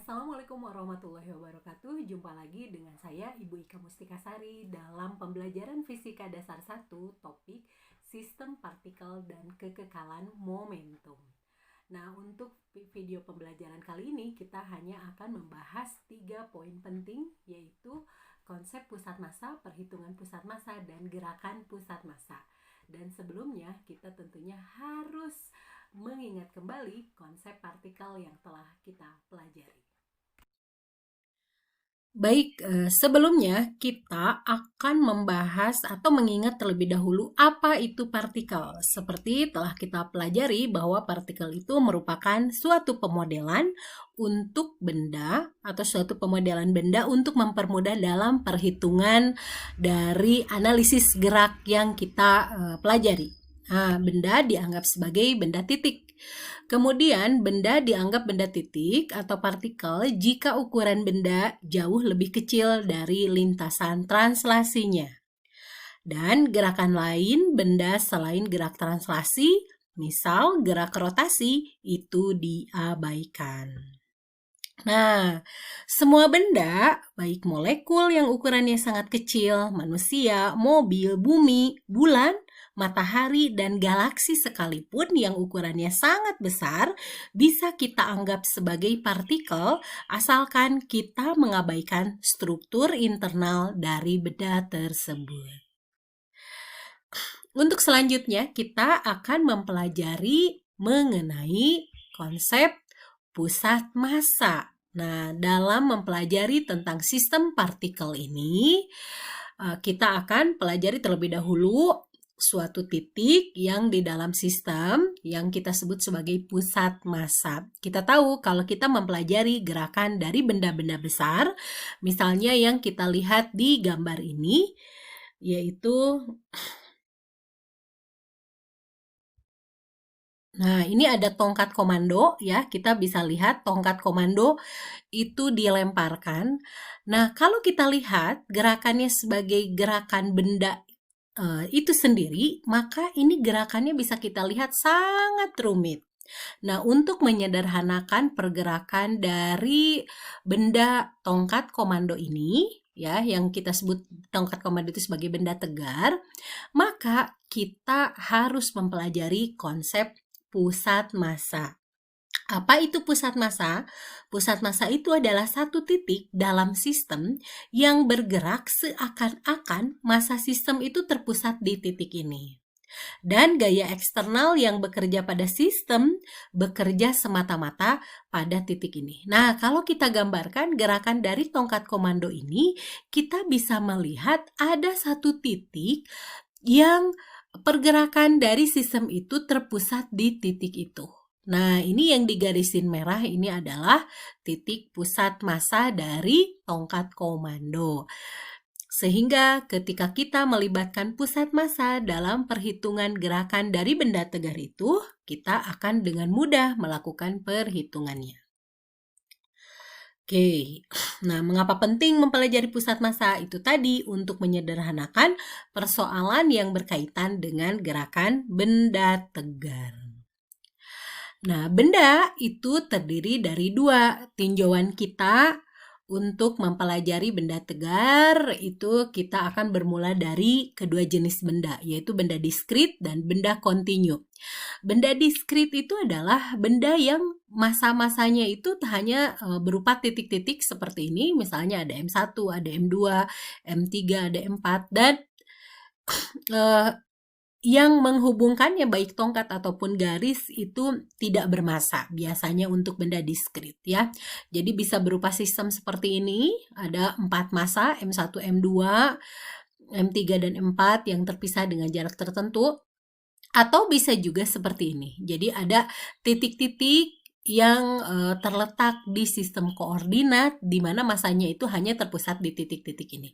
Assalamualaikum warahmatullahi wabarakatuh. Jumpa lagi dengan saya Ibu Ika Mustikasari dalam pembelajaran Fisika Dasar 1 topik Sistem Partikel dan Kekekalan Momentum. Nah, untuk video pembelajaran kali ini kita hanya akan membahas 3 poin penting, yaitu konsep pusat massa, perhitungan pusat massa, dan gerakan pusat massa. Dan sebelumnya kita tentunya harus mengingat kembali konsep partikel yang telah kita pelajari. Baik, sebelumnya kita akan membahas atau mengingat terlebih dahulu apa itu partikel. Seperti telah kita pelajari bahwa partikel itu merupakan suatu pemodelan untuk benda atau suatu pemodelan benda untuk mempermudah dalam perhitungan dari analisis gerak yang kita pelajari. Nah, benda dianggap sebagai benda titik. Kemudian benda dianggap benda titik atau partikel jika ukuran benda jauh lebih kecil dari lintasan translasinya. Dan gerakan lain benda selain gerak translasi, misal gerak rotasi, itu diabaikan. Nah, semua benda, baik molekul yang ukurannya sangat kecil, manusia, mobil, bumi, bulan, matahari, dan galaksi sekalipun yang ukurannya sangat besar, bisa kita anggap sebagai partikel asalkan kita mengabaikan struktur internal dari benda tersebut. Untuk selanjutnya, kita akan mempelajari mengenai konsep pusat massa. Nah, dalam mempelajari tentang sistem partikel ini, kita akan pelajari terlebih dahulu suatu titik yang di dalam sistem yang kita sebut sebagai pusat massa. Kita tahu kalau kita mempelajari gerakan dari benda-benda besar, misalnya yang kita lihat di gambar ini, yaitu nah, ini ada tongkat komando ya, kita bisa lihat tongkat komando itu dilemparkan. Nah, kalau kita lihat gerakannya sebagai gerakan benda itu sendiri, maka ini gerakannya bisa kita lihat sangat rumit. Nah, untuk menyederhanakan pergerakan dari benda tongkat komando ini, ya, yang kita sebut tongkat komando itu sebagai benda tegar, maka kita harus mempelajari konsep pusat massa. Apa itu pusat massa? Pusat massa itu adalah satu titik dalam sistem yang bergerak seakan-akan massa sistem itu terpusat di titik ini. Dan gaya eksternal yang bekerja pada sistem bekerja semata-mata pada titik ini. Nah, kalau kita gambarkan gerakan dari tongkat komando ini, kita bisa melihat ada satu titik yang pergerakan dari sistem itu terpusat di titik itu. Nah, ini yang digarisin merah ini adalah titik pusat massa dari tongkat komando. Sehingga ketika kita melibatkan pusat massa dalam perhitungan gerakan dari benda tegar itu, kita akan dengan mudah melakukan perhitungannya. Oke, nah mengapa penting mempelajari pusat massa? Itu tadi untuk menyederhanakan persoalan yang berkaitan dengan gerakan benda tegar. Nah, benda itu terdiri dari dua. Tinjauan kita untuk mempelajari benda tegar itu kita akan bermula dari kedua jenis benda, yaitu benda diskrit dan benda kontinu. Benda diskrit itu adalah benda yang massa-massanya itu hanya berupa titik-titik seperti ini, misalnya ada M1, ada M2, M3, ada M4, dan yang menghubungkannya baik tongkat ataupun garis itu tidak bermassa, biasanya untuk benda diskrit ya. Jadi bisa berupa sistem seperti ini, ada 4 massa, M1, M2, M3, dan M4 yang terpisah dengan jarak tertentu. Atau bisa juga seperti ini, jadi ada titik-titik yang terletak di sistem koordinat di mana massanya itu hanya terpusat di titik-titik ini.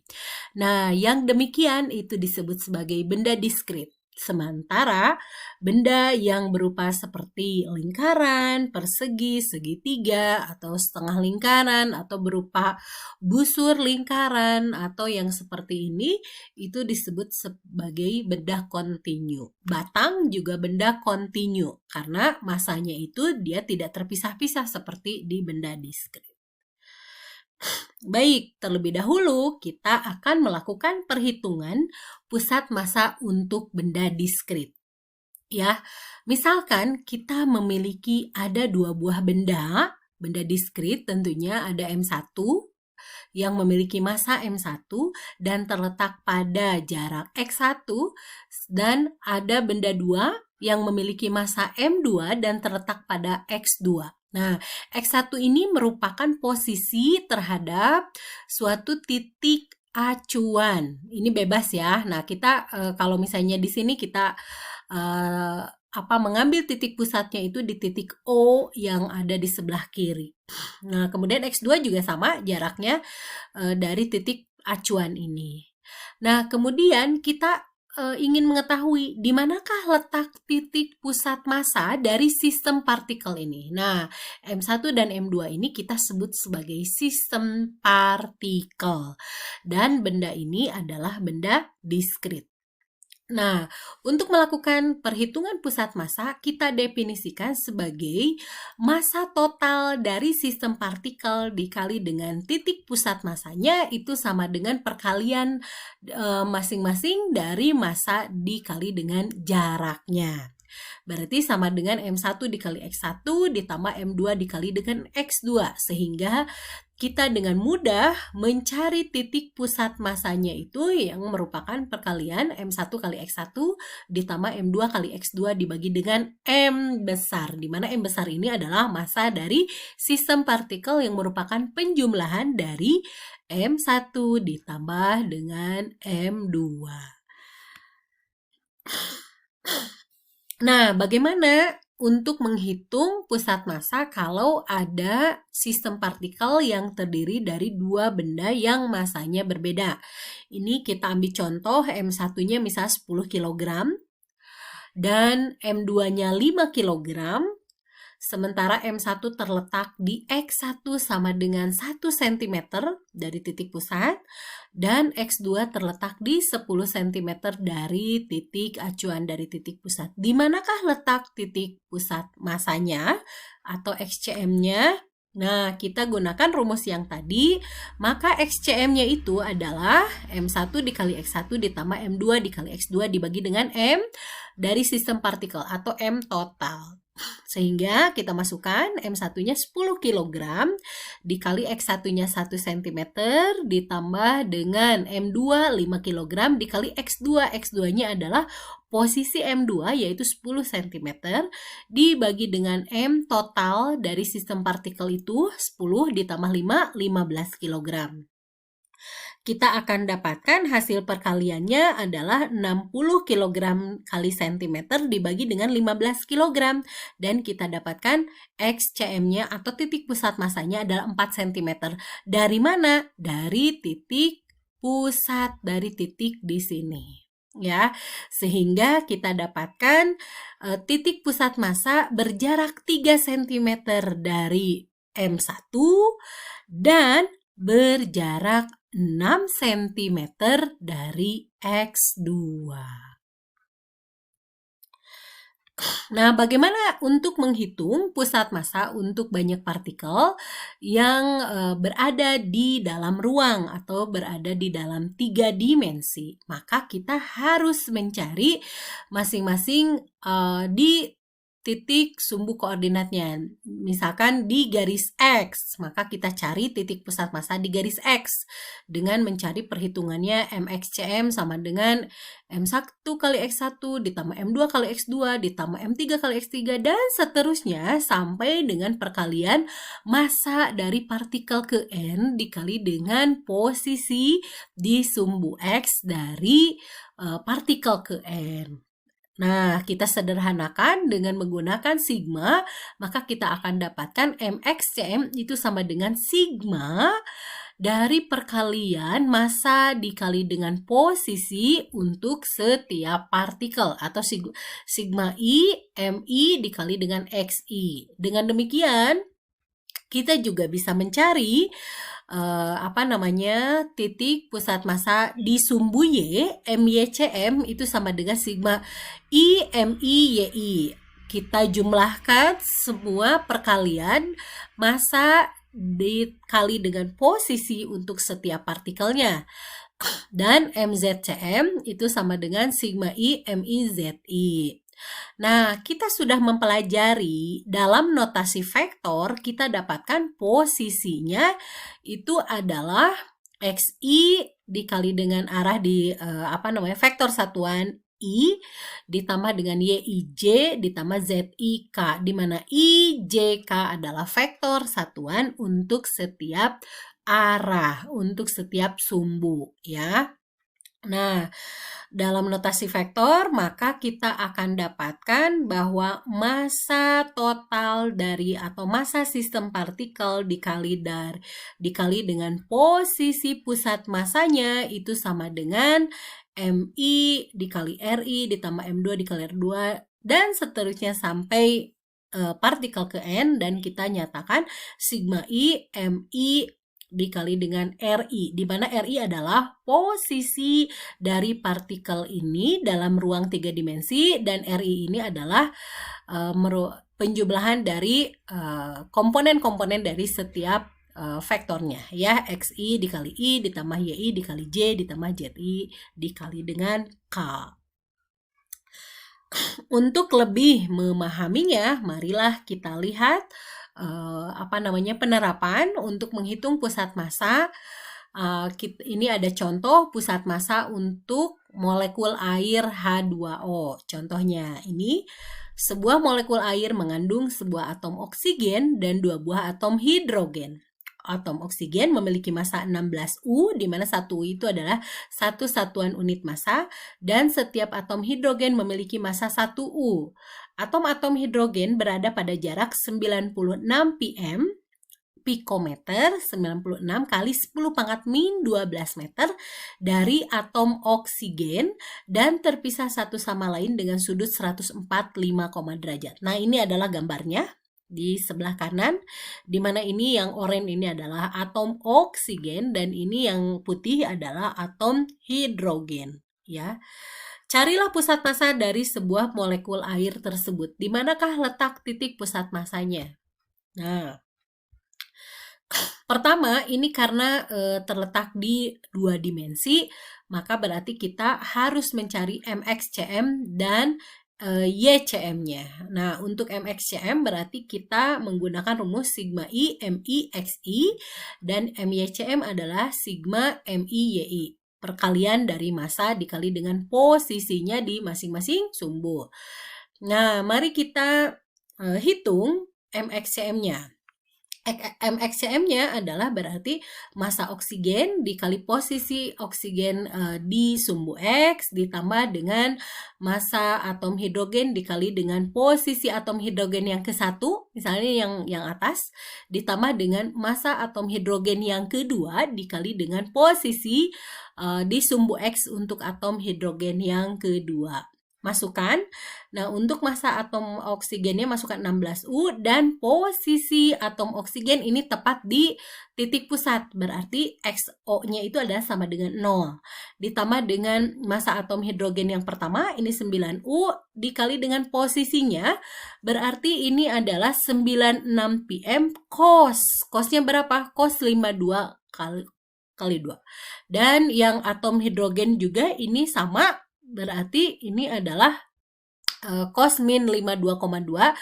Nah, yang demikian itu disebut sebagai benda diskrit. Sementara benda yang berupa seperti lingkaran, persegi, segitiga, atau setengah lingkaran, atau berupa busur lingkaran, atau yang seperti ini, itu disebut sebagai benda kontinu. Batang juga benda kontinu, karena massanya itu dia tidak terpisah-pisah seperti di benda diskrit. Baik, terlebih dahulu kita akan melakukan perhitungan pusat massa untuk benda diskrit. Ya, misalkan kita memiliki ada dua buah benda diskrit, tentunya ada M1 yang memiliki massa M1 dan terletak pada jarak X1, dan ada benda 2 yang memiliki massa M2 dan terletak pada X2. Nah, X1 ini merupakan posisi terhadap suatu titik acuan. Ini bebas ya. Nah, kita kalau misalnya di sini kita mengambil titik pusatnya itu di titik O yang ada di sebelah kiri. Nah, kemudian X2 juga sama jaraknya dari titik acuan ini. Nah, kemudian kita ingin mengetahui di manakah letak titik pusat massa dari sistem partikel ini. Nah, M1 dan M2 ini kita sebut sebagai sistem partikel. Dan benda ini adalah benda diskrit. Nah, untuk melakukan perhitungan pusat massa, kita definisikan sebagai massa total dari sistem partikel dikali dengan titik pusat massanya, itu sama dengan perkalian masing-masing dari massa dikali dengan jaraknya. Berarti sama dengan M1 dikali X1 ditambah M2 dikali dengan X2, sehingga kita dengan mudah mencari titik pusat massanya itu yang merupakan perkalian M1 kali X1 ditambah M2 kali X2 dibagi dengan M besar, di mana M besar ini adalah massa dari sistem partikel yang merupakan penjumlahan dari M1 ditambah dengan M2. Nah, bagaimana untuk menghitung pusat massa kalau ada sistem partikel yang terdiri dari dua benda yang massanya berbeda? Ini kita ambil contoh M1-nya misalnya 10 kg dan M2-nya 5 kg. Sementara M1 terletak di X1 sama dengan 1 cm dari titik pusat, dan X2 terletak di 10 cm dari titik acuan dari titik pusat. Di manakah letak titik pusat massanya atau XCM-nya? Nah, kita gunakan rumus yang tadi, maka XCM-nya itu adalah M1 dikali X1 ditambah M2 dikali X2 dibagi dengan M dari sistem partikel atau M total. Sehingga kita masukkan M1-nya 10 kg dikali X1-nya 1 cm ditambah dengan M2 5 kg dikali X2. X2-nya adalah posisi M2 yaitu 10 cm dibagi dengan M total dari sistem partikel itu 10 ditambah 5, 15 kg. Kita akan dapatkan hasil perkaliannya adalah 60 kg kali cm dibagi dengan 15 kg. Dan kita dapatkan XCM-nya atau titik pusat massanya adalah 4 cm. Dari mana? Dari titik pusat, dari titik di sini. Ya, sehingga kita dapatkan titik pusat massa berjarak 3 cm dari M1 dan berjarak 6 cm dari X2. Nah, bagaimana untuk menghitung pusat massa untuk banyak partikel yang berada di dalam ruang atau berada di dalam 3 dimensi? Maka kita harus mencari masing-masing di titik sumbu koordinatnya. Misalkan di garis X, maka kita cari titik pusat massa di garis X dengan mencari perhitungannya MXCM sama dengan M1 kali X1 ditambah M2 kali X2 ditambah M3 kali X3 dan seterusnya sampai dengan perkalian massa dari partikel ke N dikali dengan posisi di sumbu X dari partikel ke N. Nah, kita sederhanakan dengan menggunakan sigma, maka kita akan dapatkan MXCM itu sama dengan sigma dari perkalian massa dikali dengan posisi untuk setiap partikel atau sigma I MI dikali dengan XI. Dengan demikian, kita juga bisa mencari titik pusat massa di sumbu Y, MYCM itu sama dengan sigma I MI YI. Kita jumlahkan semua perkalian massa dikali dengan posisi untuk setiap partikelnya. Dan MZCM itu sama dengan sigma I MIZI. Nah, kita sudah mempelajari dalam notasi vektor, kita dapatkan posisinya itu adalah XI dikali dengan arah di vektor satuan I ditambah dengan YIJ ditambah ZIK, di mana IJK adalah vektor satuan untuk setiap arah, untuk setiap sumbu ya. Nah, dalam notasi vektor maka kita akan dapatkan bahwa massa total dari atau massa sistem partikel dikali dengan posisi pusat massanya itu sama dengan MI dikali RI ditambah M2 dikali R2 dan seterusnya sampai partikel ke N, dan kita nyatakan sigma I MI dikali dengan RI, di mana RI adalah posisi dari partikel ini dalam ruang 3 dimensi dan RI ini adalah penjumlahan dari komponen-komponen dari setiap vektornya ya, XI dikali I ditambah YI dikali J ditambah ZI dikali dengan K. Untuk lebih memahaminya, marilah kita lihat penerapan untuk menghitung pusat massa. Ini ada contoh pusat massa untuk molekul air H2O. Contohnya ini, sebuah molekul air mengandung sebuah atom oksigen dan 2 buah atom hidrogen. Atom oksigen memiliki massa 16 U, di mana 1 U itu adalah satu satuan unit massa, dan setiap atom hidrogen memiliki massa 1 U. Atom-atom hidrogen berada pada jarak 96 pm, pikometer, 96 kali 10 pangkat min 12 meter dari atom oksigen dan terpisah satu sama lain dengan sudut 145, derajat. Nah, ini adalah gambarnya di sebelah kanan, di mana ini yang oranye ini adalah atom oksigen dan ini yang putih adalah atom hidrogen ya. Carilah pusat massa dari sebuah molekul air tersebut. Di manakah letak titik pusat massanya? Nah, pertama ini karena terletak di 2 dimensi, maka berarti kita harus mencari MXCM dan YCM-nya. Nah, untuk MXCM berarti kita menggunakan rumus sigma I MI XI dan MYCM adalah sigma MI YI. Perkalian dari massa dikali dengan posisinya di masing-masing sumbu. Nah, mari kita hitung MXCM-nya. MXCM-nya adalah berarti massa oksigen dikali posisi oksigen di sumbu X ditambah dengan massa atom hidrogen dikali dengan posisi atom hidrogen yang ke-1, misalnya yang atas, ditambah dengan massa atom hidrogen yang kedua dikali dengan posisi di sumbu X untuk atom hidrogen yang kedua. Masukkan. Nah, untuk massa atom oksigennya masukkan 16 U dan posisi atom oksigen ini tepat di titik pusat. Berarti XO-nya itu adalah sama dengan 0. Ditambah dengan massa atom hidrogen yang pertama, ini 9 U dikali dengan posisinya. Berarti ini adalah 96 pm cos. Cosnya berapa? Cos 52 kali 2. Dan yang atom hidrogen juga ini sama. Berarti ini adalah cos min 52,2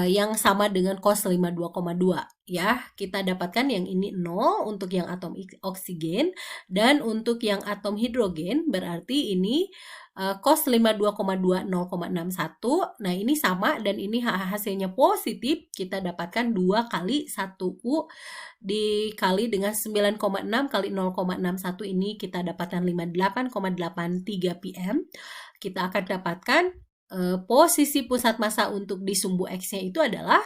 yang sama dengan cos 52,2 ya. Kita dapatkan yang ini 0 untuk yang atom oksigen, dan untuk yang atom hidrogen berarti ini cos 52,2 0,61. Nah, ini sama dan ini hasilnya positif. Kita dapatkan 2 kali 1 U dikali dengan 9,6 kali 0,61, ini kita dapatkan 58,83 pm. Kita akan dapatkan posisi pusat massa untuk di sumbu X-nya itu adalah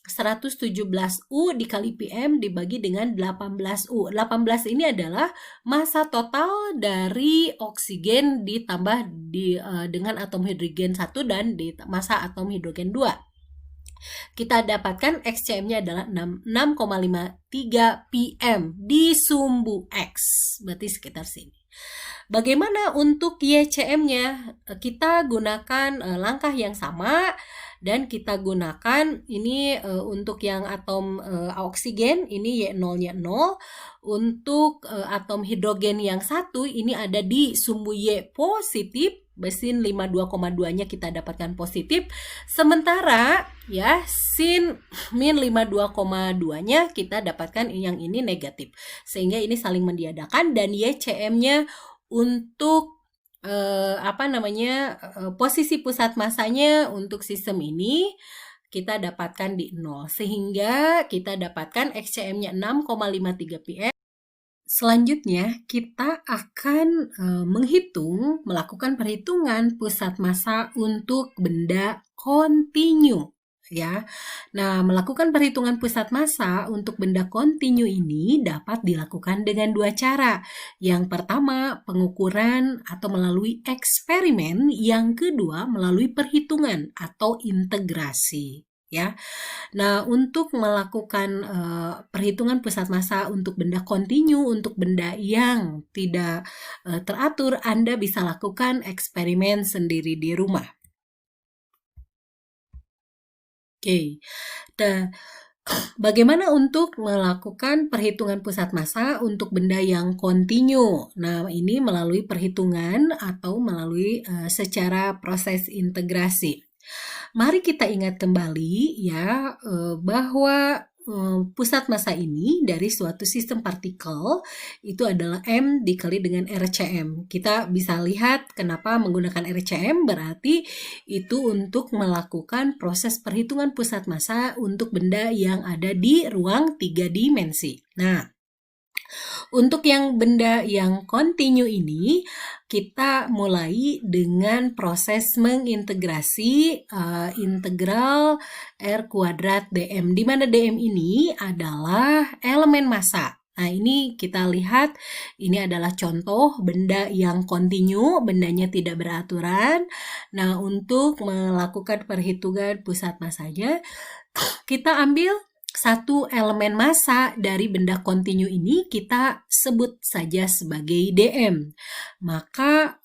117 U dikali PM dibagi dengan 18 U. 18 ini adalah massa total dari oksigen ditambah dengan atom hidrogen 1 dan massa atom hidrogen 2. Kita dapatkan XCM-nya adalah 6,53 pm di sumbu X, berarti sekitar sini. Bagaimana untuk YCM-nya? Kita gunakan langkah yang sama dan kita gunakan ini untuk yang atom oksigen ini Y0-nya 0, untuk atom hidrogen yang satu ini ada di sumbu Y positif, sin 52,2-nya kita dapatkan positif, sementara ya sin min 52,2-nya kita dapatkan yang ini negatif, sehingga ini saling mendiadakan, dan YCM-nya untuk posisi pusat masanya untuk sistem ini kita dapatkan di 0, sehingga kita dapatkan XCM-nya 6,53 pm. Selanjutnya kita akan melakukan perhitungan pusat massa untuk benda kontinu. Ya, nah melakukan perhitungan pusat massa untuk benda kontinu ini dapat dilakukan dengan dua cara. Yang pertama pengukuran atau melalui eksperimen, yang kedua melalui perhitungan atau integrasi. Ya, nah untuk melakukan perhitungan pusat massa untuk benda kontinu, untuk benda yang tidak teratur, Anda bisa lakukan eksperimen sendiri di rumah. Oke, nah, bagaimana untuk melakukan perhitungan pusat massa untuk benda yang kontinu? Nah, ini melalui perhitungan atau melalui secara proses integrasi. Mari kita ingat kembali ya bahwa pusat massa ini dari suatu sistem partikel itu adalah M dikali dengan RCM. Kita bisa lihat kenapa menggunakan RCM, berarti itu untuk melakukan proses perhitungan pusat massa untuk benda yang ada di ruang 3 dimensi. Nah, untuk yang benda yang kontinu ini, kita mulai dengan proses mengintegrasi integral R kuadrat dm, di mana dm ini adalah elemen massa. Nah, ini kita lihat, ini adalah contoh benda yang kontinu, bendanya tidak beraturan. Nah, untuk melakukan perhitungan pusat massanya, kita ambil satu elemen massa dari benda kontinu ini, kita sebut saja sebagai dm. Maka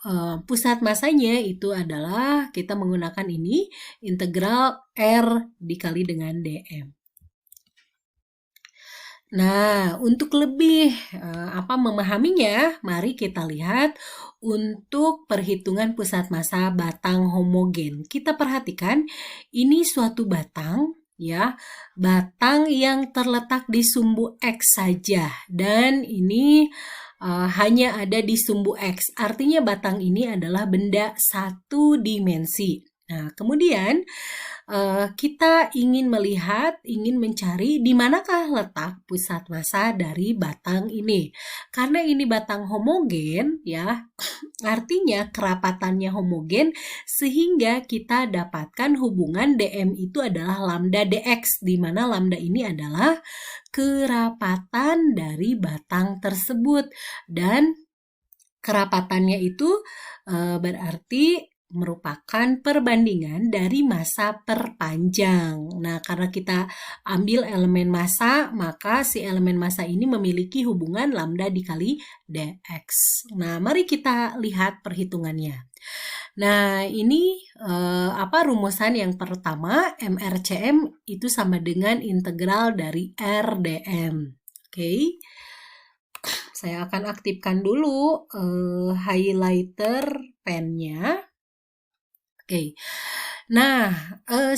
pusat massanya itu adalah, kita menggunakan ini, integral R dikali dengan dm. Nah, untuk lebih memahaminya, mari kita lihat untuk perhitungan pusat massa batang homogen. Kita perhatikan, ini suatu batang, ya, batang yang terletak di sumbu X saja, dan ini hanya ada di sumbu X. Artinya batang ini adalah benda satu dimensi. Nah, kemudian kita ingin mencari di manakah letak pusat massa dari batang ini. Karena ini batang homogen, ya, artinya kerapatannya homogen, sehingga kita dapatkan hubungan dm itu adalah lambda dx, di mana lambda ini adalah kerapatan dari batang tersebut, dan kerapatannya itu berarti merupakan perbandingan dari massa per panjang. Nah, karena kita ambil elemen massa, maka si elemen massa ini memiliki hubungan lambda dikali dx. Nah, mari kita lihat perhitungannya. Nah, ini rumusan yang pertama, MRCM itu sama dengan integral dari RdM. Oke. Saya akan aktifkan dulu highlighter pennya. Oke, nah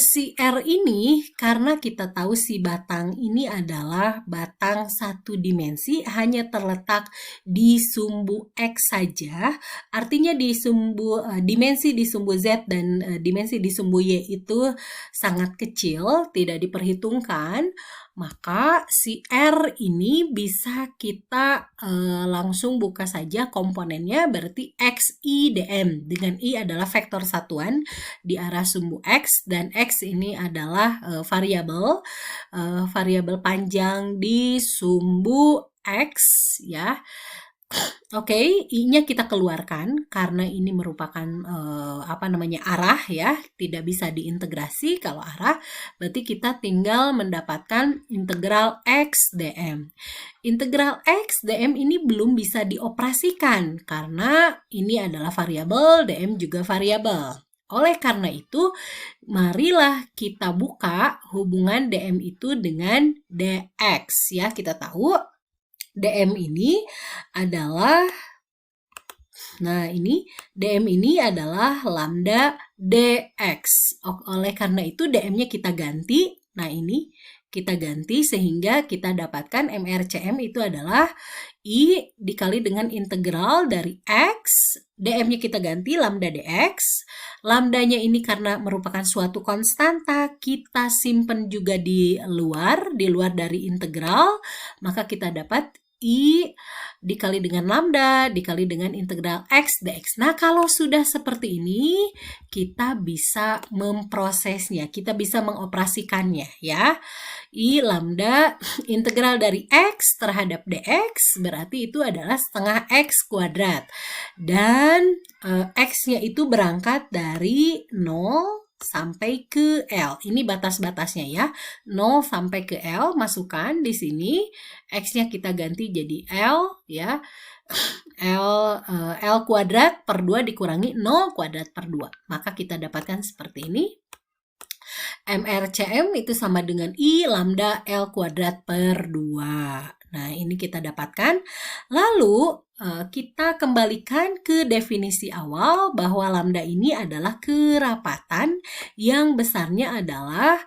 si R ini, karena kita tahu si batang ini adalah batang satu dimensi, hanya terletak di sumbu X saja, artinya di sumbu dimensi di sumbu Z dan dimensi di sumbu Y itu sangat kecil, tidak diperhitungkan, maka si R ini bisa kita langsung buka saja komponennya, berarti X I dm, dengan I adalah vektor satuan di arah sumbu X, dan X ini adalah variabel panjang di sumbu X, ya. Oke, I-nya kita keluarkan karena ini merupakan arah, ya, tidak bisa diintegrasi. Kalau arah berarti kita tinggal mendapatkan integral X dm. Integral X dm ini belum bisa dioperasikan karena ini adalah variabel, dm juga variabel. Oleh karena itu, marilah kita buka hubungan DM itu dengan DX ya. Kita tahu DM ini adalah ini DM ini adalah lambda DX. Oleh karena itu DM-nya kita ganti. Nah, ini kita ganti sehingga kita dapatkan MRCM itu adalah I dikali dengan integral dari X. DM-nya kita ganti lambda DX. Lambdanya ini karena merupakan suatu konstanta, kita simpen juga di luar dari integral. Maka kita dapat I dikali dengan lambda dikali dengan integral X dx. Nah, kalau sudah seperti ini, kita bisa memprosesnya, kita bisa mengoperasikannya ya. I lambda integral dari X terhadap dx, berarti itu adalah setengah X kuadrat. Dan X-nya itu berangkat dari 0 sampai ke L. Ini batas-batasnya ya. 0 sampai ke L, masukkan di sini. X-nya kita ganti jadi L ya. L kuadrat per 2 dikurangi 0 kuadrat per 2. Maka kita dapatkan seperti ini. MRCM itu sama dengan I lambda L kuadrat per 2. Nah, ini kita dapatkan. Lalu, kita kembalikan ke definisi awal bahwa lambda ini adalah kerapatan yang besarnya adalah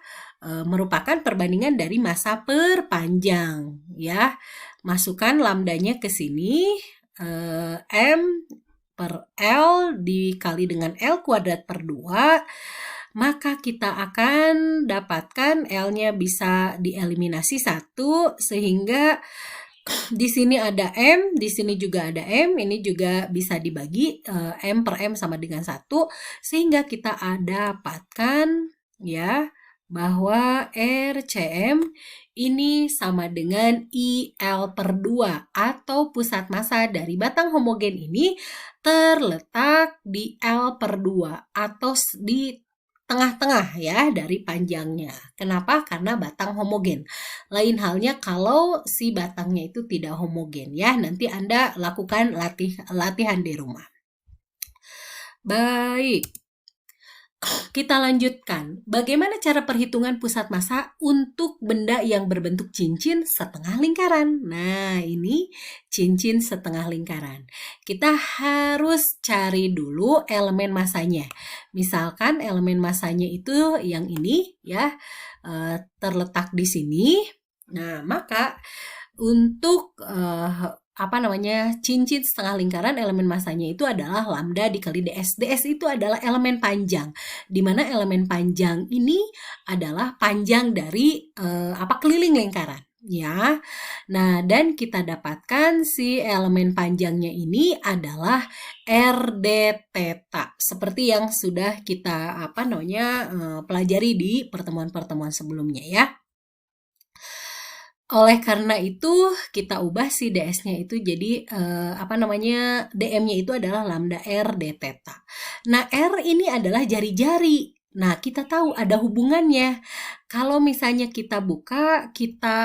merupakan perbandingan dari massa per panjang. Ya, masukkan lambdanya ke sini. M per L dikali dengan L kuadrat per 2. Maka kita akan dapatkan L-nya bisa dieliminasi 1, sehingga di sini ada M, di sini juga ada M, ini juga bisa dibagi, M per M sama dengan 1, sehingga kita dapatkan ya bahwa RCM ini sama dengan IL per 2 atau pusat massa dari batang homogen ini terletak di L per 2 atau di tengah-tengah ya dari panjangnya. Kenapa? Karena batang homogen. Lain halnya kalau si batangnya itu tidak homogen ya. Nanti Anda lakukan latihan di rumah. Baik. Kita lanjutkan. Bagaimana cara perhitungan pusat massa untuk benda yang berbentuk cincin setengah lingkaran? Nah, ini cincin setengah lingkaran. Kita harus cari dulu elemen massanya. Misalkan elemen massanya itu yang ini ya, terletak di sini. Nah, maka untuk cincin setengah lingkaran, elemen massanya itu adalah lambda dikali ds. ds itu adalah elemen panjang, di mana elemen panjang ini adalah panjang dari keliling lingkaran ya. Nah, dan kita dapatkan si elemen panjangnya ini adalah RD theta, seperti yang sudah kita pelajari di pertemuan-pertemuan sebelumnya ya. Oleh karena itu, kita ubah si ds-nya itu jadi dm-nya itu adalah lambda r d theta. Nah, r ini adalah jari-jari. Nah, kita tahu ada hubungannya. Kalau misalnya kita buka, kita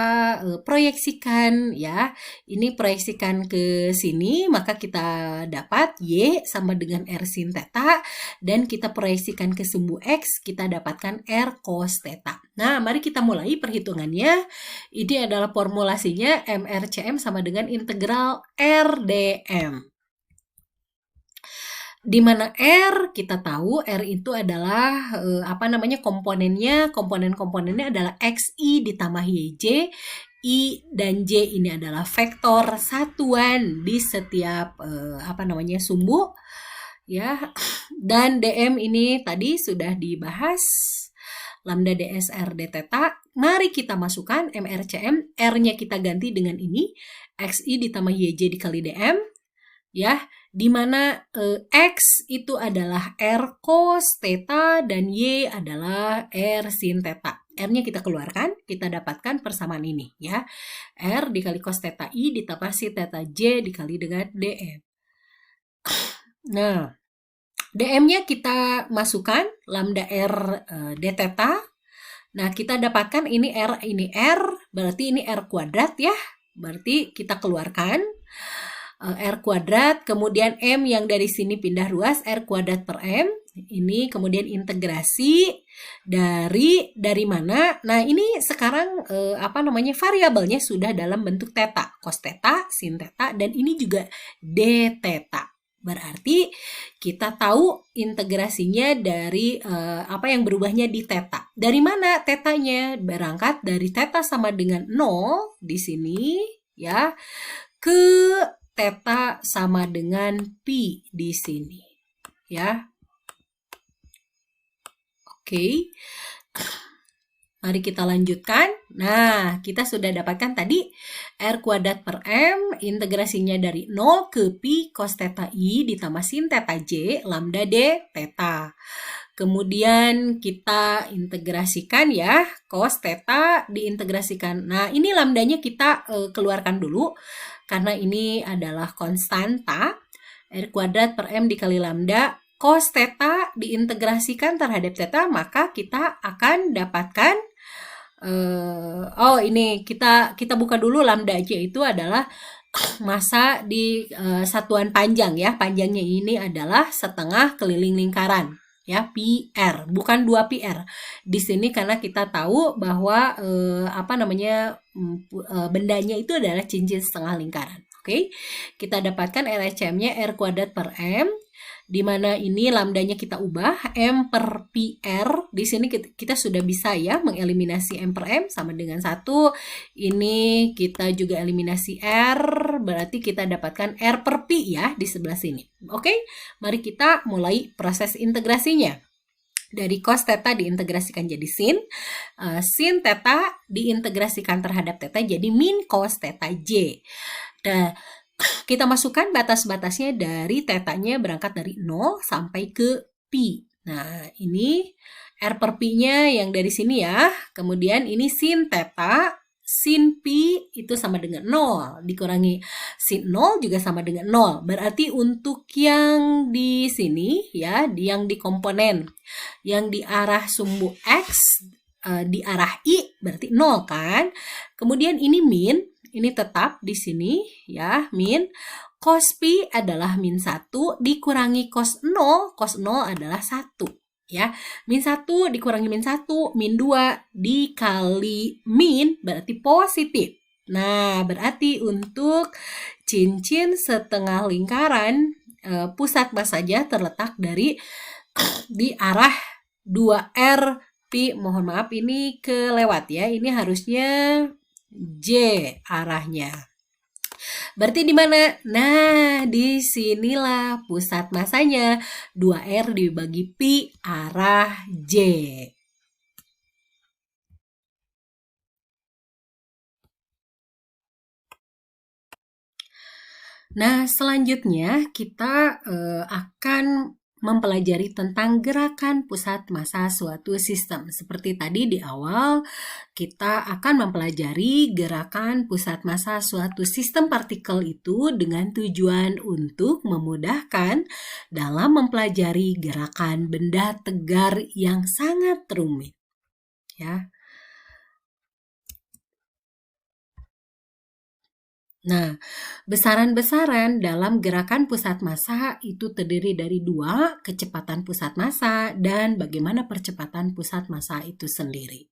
proyeksikan ya. Ini proyeksikan ke sini, maka kita dapat Y sama dengan R sin theta. Dan kita proyeksikan ke sumbu X, kita dapatkan R cos theta. Nah, mari kita mulai perhitungannya. Ini adalah formulasinya MRCM sama dengan integral RDM. Di mana R kita tahu R itu adalah komponen-komponennya adalah XI ditambah YJ. I dan J ini adalah vektor satuan di setiap sumbu ya. Dan DM ini tadi sudah dibahas, lambda ds r d theta. Mari kita masukkan MRCM, R-nya kita ganti dengan ini, XI ditambah YJ dikali DM ya, di mana X itu adalah R cos theta dan Y adalah R sin theta. R-nya kita keluarkan, kita dapatkan persamaan ini ya. R dikali cos theta I ditambah sin theta J dikali dengan DM. Nah, DM-nya kita masukkan lambda R d theta. Nah, kita dapatkan ini R, berarti ini R kuadrat ya. Berarti kita keluarkan R kuadrat, kemudian M yang dari sini pindah ruas, R kuadrat per M, Ini kemudian integrasi dari mana? Nah, ini sekarang variabelnya sudah dalam bentuk theta, cos theta, sin theta, dan ini juga d theta. Berarti kita tahu integrasinya dari apa yang berubahnya di theta. Dari mana tetanya? Berangkat dari theta sama dengan 0 di sini ya, ke theta sama dengan pi di sini ya. Oke, mari kita lanjutkan. Nah, kita sudah dapatkan tadi R kuadrat per M, integrasinya dari 0 ke pi cos theta I ditambah sin theta J, lambda D theta. Kemudian kita integrasikan ya, cos theta diintegrasikan. Nah, ini lambdanya kita keluarkan dulu, karena ini adalah konstanta. R kuadrat per M dikali lambda cos theta diintegrasikan terhadap theta, maka kita akan dapatkan ini kita buka dulu lambda aja, itu adalah massa di satuan panjang ya. Panjangnya ini adalah setengah keliling lingkaran ya, PR, bukan 2 PR. Di sini karena kita tahu bahwa bendanya itu adalah cincin setengah lingkaran. Oke. Kita dapatkan LHM-nya R kuadrat per M, di mana ini lambdanya kita ubah M per PR. Di sini kita sudah bisa ya mengeliminasi M per M sama dengan 1. Ini kita juga eliminasi R, berarti kita dapatkan R per Pi ya di sebelah sini. Oke, mari kita mulai proses integrasinya. Dari cos theta diintegrasikan jadi sin theta diintegrasikan terhadap theta jadi min cos theta J. Nah, kita masukkan batas-batasnya dari tetanya berangkat dari 0 sampai ke pi. Nah, ini R per pi-nya yang dari sini ya. Kemudian ini sin theta, sin pi itu sama dengan 0. Dikurangi sin 0 juga sama dengan 0. Berarti untuk yang di sini ya, yang di komponen yang di arah sumbu X, di arah I berarti 0 kan. Kemudian ini min, ini tetap di sini ya, min. Cos pi adalah min 1 dikurangi cos 0. Cos 0 adalah 1 ya. Min 1 dikurangi min 1, min 2 dikali min berarti positif. Nah, berarti untuk cincin setengah lingkaran pusat massanya terletak di arah 2R pi. Mohon maaf ini kelewat ya. Ini harusnya J arahnya. Berarti di mana? Nah, di sinilah pusat massanya. 2R dibagi pi arah J. Nah, selanjutnya kita akan mempelajari tentang gerakan pusat massa suatu sistem. Seperti tadi di awal, kita akan mempelajari gerakan pusat massa suatu sistem partikel itu dengan tujuan untuk memudahkan dalam mempelajari gerakan benda tegar yang sangat rumit. Ya. Nah, besaran-besaran dalam gerakan pusat massa itu terdiri dari 2, kecepatan pusat massa dan bagaimana percepatan pusat massa itu sendiri.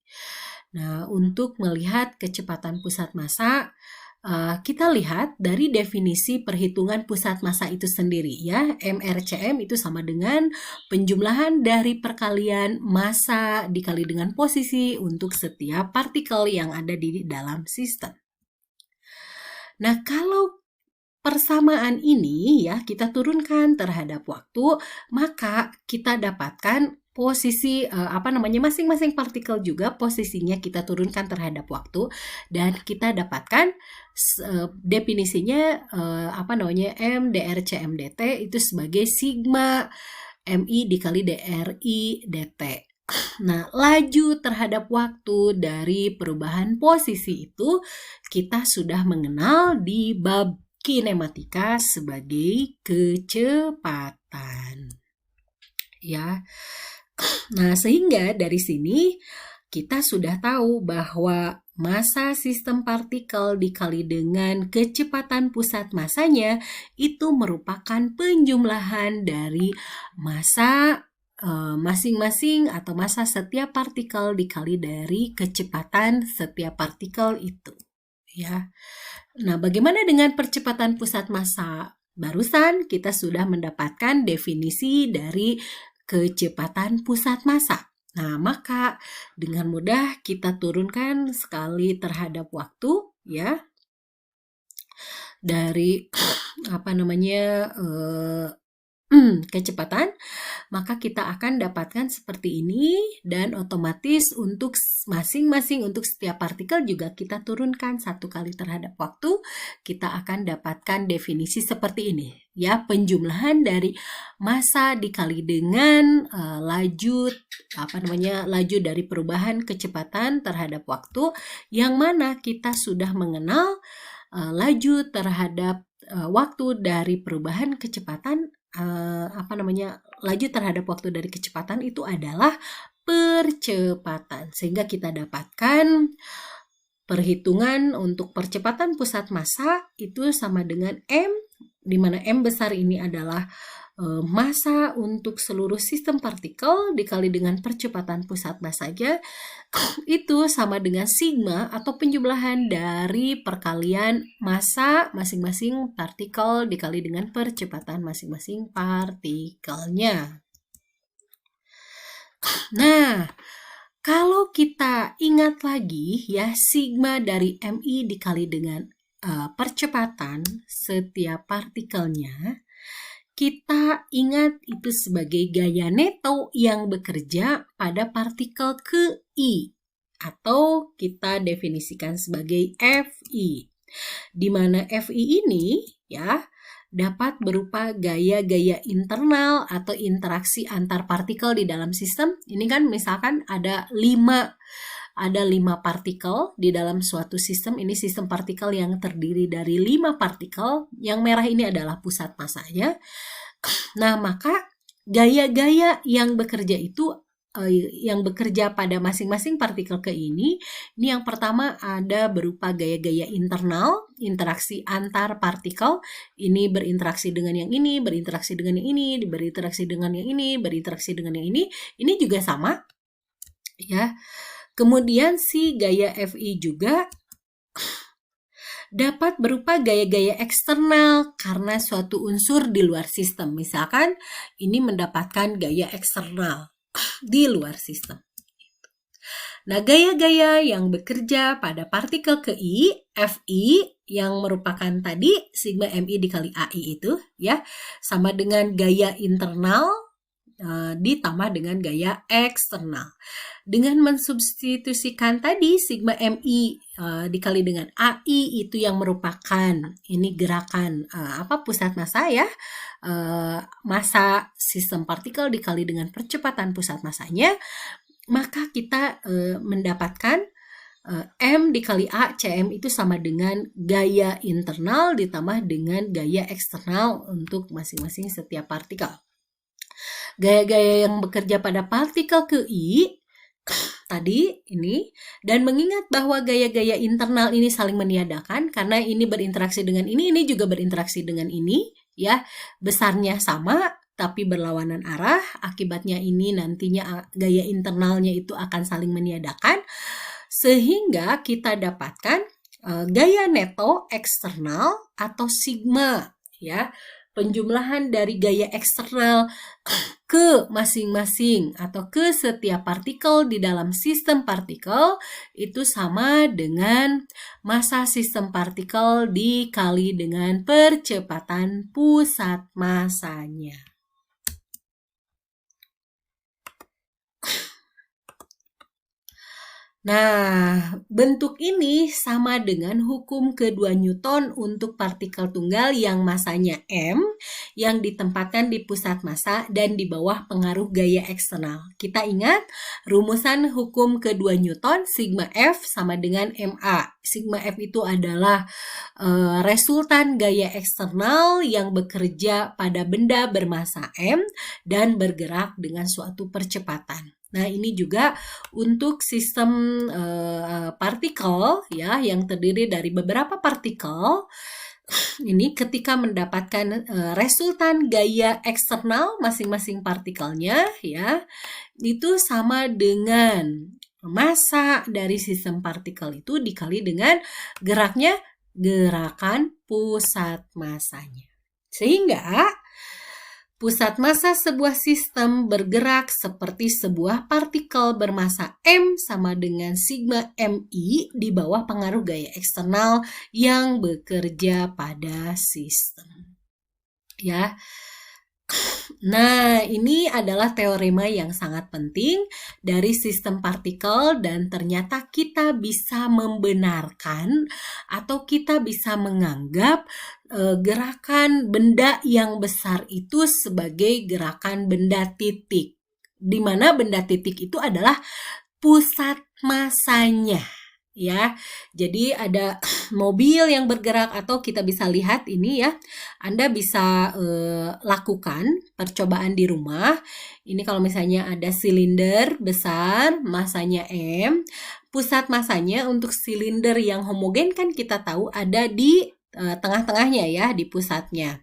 Nah, untuk melihat kecepatan pusat massa, kita lihat dari definisi perhitungan pusat massa itu sendiri ya. MRCM itu sama dengan penjumlahan dari perkalian massa dikali dengan posisi untuk setiap partikel yang ada di dalam sistem. Nah, kalau persamaan ini ya kita turunkan terhadap waktu, maka kita dapatkan posisi masing-masing partikel juga posisinya kita turunkan terhadap waktu, dan kita dapatkan definisinya M dr cm dt itu sebagai sigma mi dikali dri dt. Nah, laju terhadap waktu dari perubahan posisi itu kita sudah mengenal di bab kinematika sebagai kecepatan. Ya. Nah, sehingga dari sini kita sudah tahu bahwa massa sistem partikel dikali dengan kecepatan pusat massanya itu merupakan penjumlahan dari massa masing-masing atau massa setiap partikel dikali dari kecepatan setiap partikel itu, ya. Nah, bagaimana dengan percepatan pusat massa? Barusan kita sudah mendapatkan definisi dari kecepatan pusat massa. Nah, maka dengan mudah kita turunkan sekali terhadap waktu, ya, dari kecepatan, maka kita akan dapatkan seperti ini, dan otomatis untuk masing-masing untuk setiap partikel juga kita turunkan satu kali terhadap waktu, kita akan dapatkan definisi seperti ini, ya, penjumlahan dari massa dikali dengan laju dari perubahan kecepatan terhadap waktu, yang mana kita sudah mengenal laju terhadap waktu dari perubahan kecepatan, laju terhadap waktu dari kecepatan itu adalah percepatan, sehingga kita dapatkan perhitungan untuk percepatan pusat massa itu sama dengan M, di mana M besar ini adalah massa untuk seluruh sistem partikel dikali dengan percepatan pusat massanya, itu sama dengan sigma atau penjumlahan dari perkalian massa masing-masing partikel dikali dengan percepatan masing-masing partikelnya. Nah, kalau kita ingat lagi, ya, sigma dari MI dikali dengan percepatan setiap partikelnya, kita ingat itu sebagai gaya neto yang bekerja pada partikel ke I, atau kita definisikan sebagai Fi, di mana Fi ini, ya, dapat berupa gaya-gaya internal atau interaksi antar partikel di dalam sistem. Ini kan misalkan ada 5 partikel di dalam suatu sistem. Ini sistem partikel yang terdiri dari 5 partikel. Yang merah ini adalah pusat massanya. Nah, maka gaya-gaya yang bekerja itu yang bekerja pada masing-masing partikel ke ini yang pertama ada berupa gaya-gaya internal, interaksi antar partikel. Ini berinteraksi dengan yang ini, berinteraksi dengan yang ini, berinteraksi dengan yang ini, berinteraksi dengan yang ini. Ini juga sama, ya. Kemudian si gaya Fi juga dapat berupa gaya-gaya eksternal karena suatu unsur di luar sistem. Misalkan ini mendapatkan gaya eksternal di luar sistem. Nah, gaya-gaya yang bekerja pada partikel ke I, Fi, yang merupakan tadi sigma Mi dikali Ai itu, ya, sama dengan gaya internal ditambah dengan gaya eksternal. Dengan mensubstitusikan tadi sigma Mi dikali dengan Ai itu yang merupakan ini gerakan pusat massa, ya, massa sistem partikel dikali dengan percepatan pusat massanya, maka kita mendapatkan M dikali A Cm itu sama dengan gaya internal ditambah dengan gaya eksternal untuk masing-masing setiap partikel. Gaya-gaya yang bekerja pada partikel ke I tadi ini, dan mengingat bahwa gaya-gaya internal ini saling meniadakan karena ini berinteraksi dengan ini juga berinteraksi dengan ini, ya, besarnya sama tapi berlawanan arah, akibatnya ini nantinya gaya internalnya itu akan saling meniadakan, sehingga kita dapatkan gaya neto eksternal atau sigma, ya, penjumlahan dari gaya eksternal ke masing-masing atau ke setiap partikel di dalam sistem partikel itu sama dengan massa sistem partikel dikali dengan percepatan pusat massanya. Nah, bentuk ini sama dengan hukum kedua Newton untuk partikel tunggal yang massanya M, yang ditempatkan di pusat massa dan di bawah pengaruh gaya eksternal. Kita ingat rumusan hukum kedua Newton, sigma F sama dengan MA. Sigma F itu adalah resultan gaya eksternal yang bekerja pada benda bermassa M dan bergerak dengan suatu percepatan. Nah, ini juga untuk sistem partikel, ya, yang terdiri dari beberapa partikel ini ketika mendapatkan resultan gaya eksternal masing-masing partikelnya ya, itu sama dengan massa dari sistem partikel itu dikali dengan gerakan pusat massanya. Sehingga pusat massa sebuah sistem bergerak seperti sebuah partikel bermassa M sama dengan sigma MI di bawah pengaruh gaya eksternal yang bekerja pada sistem. Ya. Nah, ini adalah teorema yang sangat penting dari sistem partikel dan ternyata kita bisa membenarkan atau kita bisa menganggap gerakan benda yang besar itu sebagai gerakan benda titik. Di mana benda titik itu adalah pusat massanya. Ya, jadi ada mobil yang bergerak atau kita bisa lihat ini ya, Anda bisa lakukan percobaan di rumah. Ini kalau misalnya ada silinder besar, massanya M, pusat massanya untuk silinder yang homogen kan kita tahu ada di tengah-tengahnya ya, di pusatnya.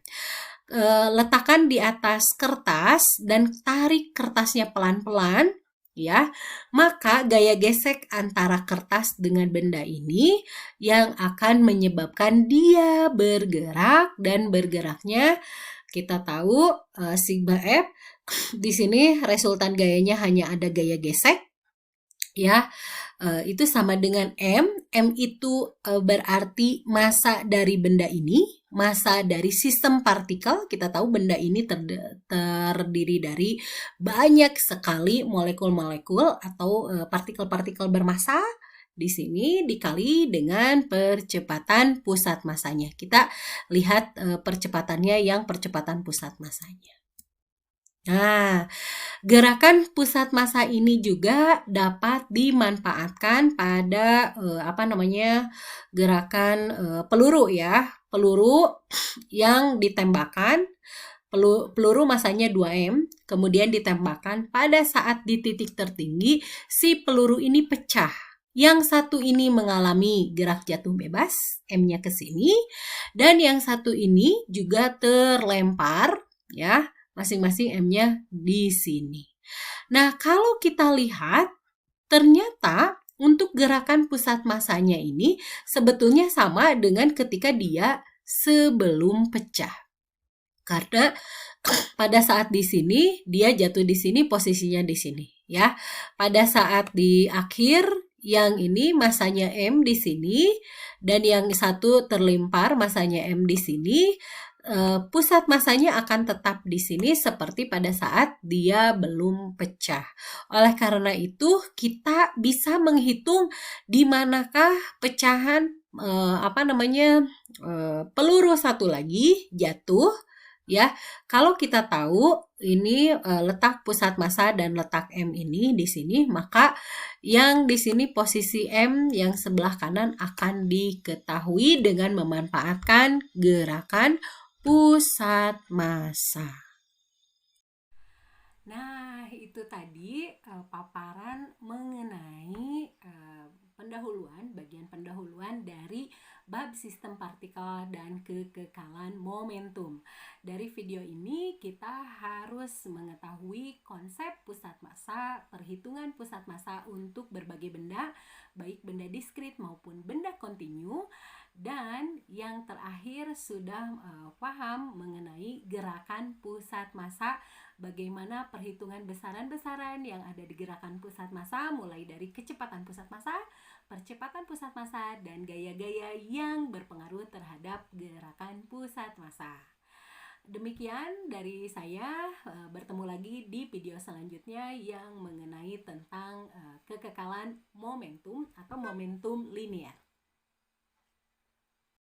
Letakkan di atas kertas dan tarik kertasnya pelan-pelan. Ya, maka gaya gesek antara kertas dengan benda ini yang akan menyebabkan dia bergerak dan bergeraknya kita tahu sigma F. Di sini resultan gayanya hanya ada gaya gesek. Ya, itu sama dengan M. M itu berarti massa dari benda ini, massa dari sistem partikel. Kita tahu benda ini terdiri dari banyak sekali molekul-molekul atau partikel-partikel bermassa. Di sini dikali dengan percepatan pusat massanya. Kita lihat percepatannya yang percepatan pusat massanya. Nah, gerakan pusat massa ini juga dapat dimanfaatkan pada gerakan peluru ya. Peluru yang ditembakkan, peluru massanya 2M, kemudian ditembakkan pada saat di titik tertinggi si peluru ini pecah. Yang satu ini mengalami gerak jatuh bebas, M-nya ke sini, dan yang satu ini juga terlempar ya. Masing-masing M-nya di sini. Nah, kalau kita lihat, ternyata untuk gerakan pusat massanya ini sebetulnya sama dengan ketika dia sebelum pecah. Karena pada saat di sini, dia jatuh di sini, posisinya di sini. Ya, pada saat di akhir, yang ini massanya M di sini, dan yang satu terlempar massanya M di sini, pusat massanya akan tetap di sini seperti pada saat dia belum pecah. Oleh karena itu, kita bisa menghitung di manakah pecahan peluru satu lagi jatuh. Ya, kalau kita tahu ini letak pusat massa dan letak M ini di sini, maka yang di sini posisi M yang sebelah kanan akan diketahui dengan memanfaatkan gerakan pusat massa. Nah, itu tadi paparan mengenai bagian pendahuluan dari bab sistem partikel dan kekekalan momentum. Dari video ini kita harus mengetahui konsep pusat massa, perhitungan pusat massa untuk berbagai benda, baik benda diskrit maupun benda kontinu. Dan yang terakhir sudah paham mengenai gerakan pusat massa, bagaimana perhitungan besaran-besaran yang ada di gerakan pusat massa, mulai dari kecepatan pusat massa, percepatan pusat massa, dan gaya-gaya yang berpengaruh terhadap gerakan pusat massa. Demikian dari saya, bertemu lagi di video selanjutnya yang mengenai tentang kekekalan momentum atau momentum linear.